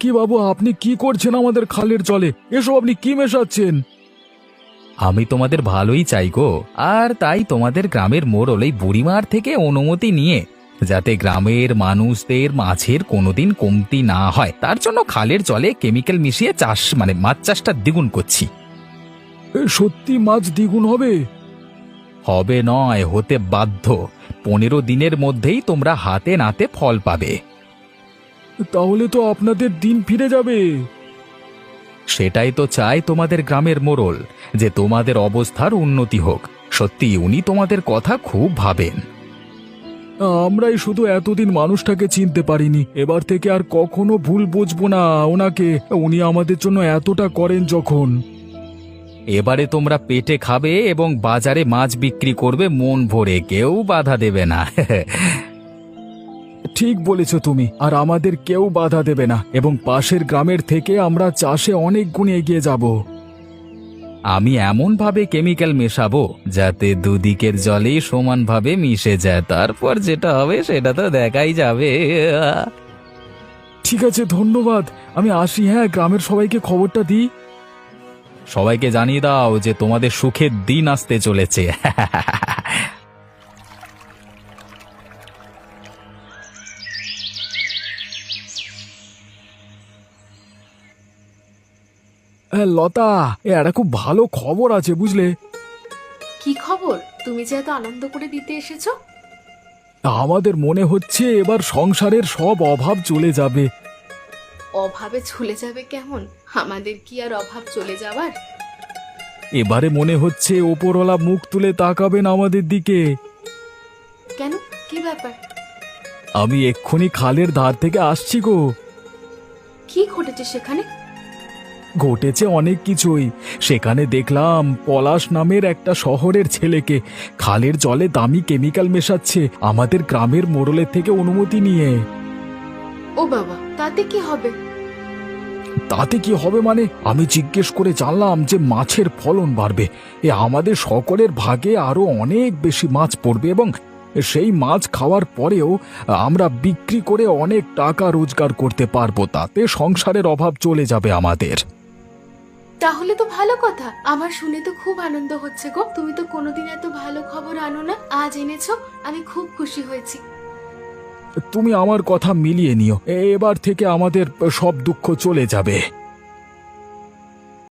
কি বাবু, আপনি কি করছেন আমাদের খালের জলে? এসব আপনি কি মেশাচ্ছেন? আমি তোমাদের ভালোই চাই গো। আর তাই তোমাদের গ্রামের মোড়ল এই বুড়িমার থেকে অনুমতি নিয়ে যাতে গ্রামের মানুষদের মাছের কোনোদিন কমতি না হয় তার জন্য খালের জলে কেমিক্যাল মিশিয়ে চাষ মাছ চাষটা দ্বিগুণ করছি। সত্যি মাছ দ্বিগুণ হবে? হবে নয়, হতে বাধ্য। 15 দিনের মধ্যেই তোমরা হাতে নাতে ফল পাবে। তাহলে তো আপনাদের দিন ফিরে যাবে। সেটাই তো চাই তোমাদের গ্রামের মোড়ল, যে তোমাদের অবস্থার উন্নতি হোক। সত্যি উনি তোমাদের কথা খুব ভাবেন। আমরাই শুধু এতদিন মানুষটাকে চিনতে পারিনি, এবার থেকে আর কখনো ভুল বুঝবো না ওনাকে। উনি আমাদের জন্য এতটা করেন যখন। এবারে তোমরা পেটে খাবে এবং বাজারে মাছ বিক্রি করবে মন ভরে, কেউ বাধা দেবে না। ঠিক বলেছ তুমি, আর আমাদের কেউ বাধা দেবে না, এবং পাশের গ্রামের থেকে আমরা চাষে অনেক গুণ এগিয়ে যাব। আমি এমন ভাবে কেমিক্যাল মেশাবো যাতে দুদিকের জলেই সমানভাবে মিশে যায়, তারপর যেটা হবে সেটা তো দেখাই যাবে। ঠিক আছে, ধন্যবাদ। আমি আসি। হ্যাঁ, গ্রামের সবাইকে খবরটা দিই। সবাইকে জানিয়ে দাও যে তোমাদের সুখের দিন আসতে চলেছে। হ্যাঁ লতা, একটা খুব ভালো খবর আছে বুঝলে। কি খবর? তুমি যে এত আনন্দ করে দিতে এসেছো। আমাদের মনে হচ্ছে এবার সংসারের সব অভাব চলে যাবে। অভাবে চলে যাবে কেমন? আমাদের কি আর অভাব চলে যাবার? এবারে মনে হচ্ছে ওপরওয়ালা মুখ তুলে তাকাবেন আমাদের দিকে। কেন, কি ব্যাপার? আমি এক্ষুনি খালের ধার থেকে আসছি গো। কি ঘটেছে সেখানে? ঘটেছে অনেক কিছুই। সেখানে দেখলাম পলাশ নামের একটা শহরের ছেলেকে খালের জলে দামি কেমিক্যাল মেশাচ্ছে আমাদের গ্রামের মোড়লের থেকে অনুমতি নিয়ে। ও বাবা, তাতে কি হবে? তাতে কি হবে মানে? আমি জিজ্ঞেস করে জানলাম যে মাছের ফলন বাড়বে, আমাদের সকলের ভাগে আরো অনেক বেশি মাছ পড়বে, এবং সেই মাছ খাওয়ার পরেও আমরা বিক্রি করে অনেক টাকা রোজগার করতে পারবো। তাতে সংসারের অভাব চলে যাবে আমাদের। তাহলে তো ভালো কথা। আমার শুনে তো খুব আনন্দ হচ্ছে গো। তুমি তো কোনোদিন এত ভালো খবর আনো না, আজ এনেছো। আমি খুব খুশি হয়েছি। তুমি আমার কথা মিলিয়ে নিও, এবার থেকে আমাদের সব দুঃখ চলে যাবে।